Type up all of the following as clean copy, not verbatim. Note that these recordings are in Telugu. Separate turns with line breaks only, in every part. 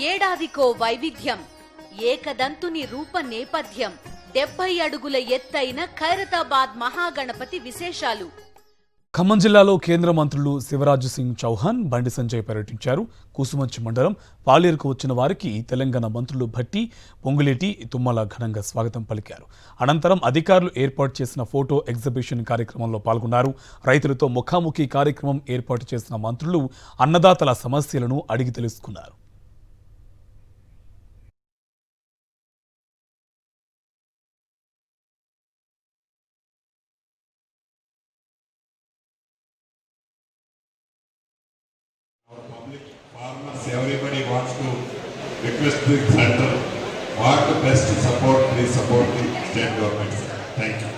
ఏడాదికో వైవిధ్యం, ఏకదంతుని రూప నేపథ్యం, 70 అడుగుల ఎత్తైన ఖైరతాబాద్ మహాగణపతి విశేషాలు.
ఖమ్మం జిల్లాలో కేంద్ర మంత్రులు శివరాజ్ సింగ్ చౌహాన్, బండి సంజయ్ పర్యటించారు. కూసుమంచి మండలం పాలేరుకు వచ్చిన వారికి తెలంగాణ మంత్రులు భట్టి, పొంగులేటి, తుమ్మల ఘనంగా స్వాగతం పలికారు. అనంతరం అధికారులు ఏర్పాటు చేసిన ఫోటో ఎగ్జిబిషన్ కార్యక్రమంలో పాల్గొన్నారు. రైతులతో ముఖాముఖి కార్యక్రమం ఏర్పాటు చేసిన మంత్రులు అన్నదాతల సమస్యలను అడిగి తెలుసుకున్నారు.
Farmers, everybody wants to request the center what the best support, please support the state government. Thank you.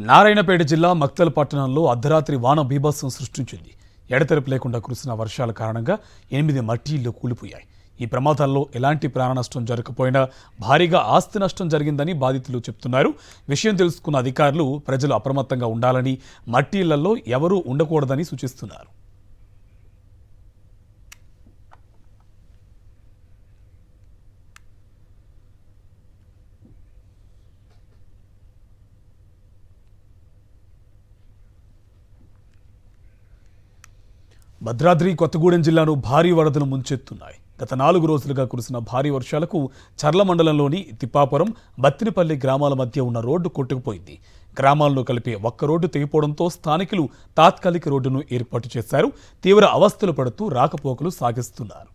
Narayanpet జిల్లా మక్తల్ పట్టణంలో అర్ధరాత్రి వాన బీభత్సం సృష్టించింది. ఎడతెరపు లేకుండా కురిసిన వర్షాల కారణంగా 8 మట్టి ఇళ్లు కూలిపోయాయి. ఈ ప్రమాదాల్లో ఎలాంటి ప్రాణ నష్టం జరగకపోయినా భారీగా ఆస్తి నష్టం జరిగిందని బాధితులు చెబుతున్నారు. విషయం తెలుసుకున్న అధికారులు ప్రజలు అప్రమత్తంగా ఉండాలని, మట్టి ఇళ్లలో ఎవరూ ఉండకూడదని సూచిస్తున్నారు. భద్రాద్రి కొత్తగూడెం జిల్లాను భారీ వరదలు ముంచెత్తున్నాయి. గత 4 రోజులుగా కురిసిన భారీ వర్షాలకు చర్ల మండలంలోని తిప్పాపురం, బత్తినపల్లి గ్రామాల మధ్య ఉన్న రోడ్డు కొట్టుకుపోయింది. గ్రామాలను కలిపే ఒక్క రోడ్డు తెగిపోవడంతో స్థానికులు తాత్కాలిక రోడ్డును ఏర్పాటు చేశారు. తీవ్ర అవస్థలు పడుతూ రాకపోకలు సాగిస్తున్నారు.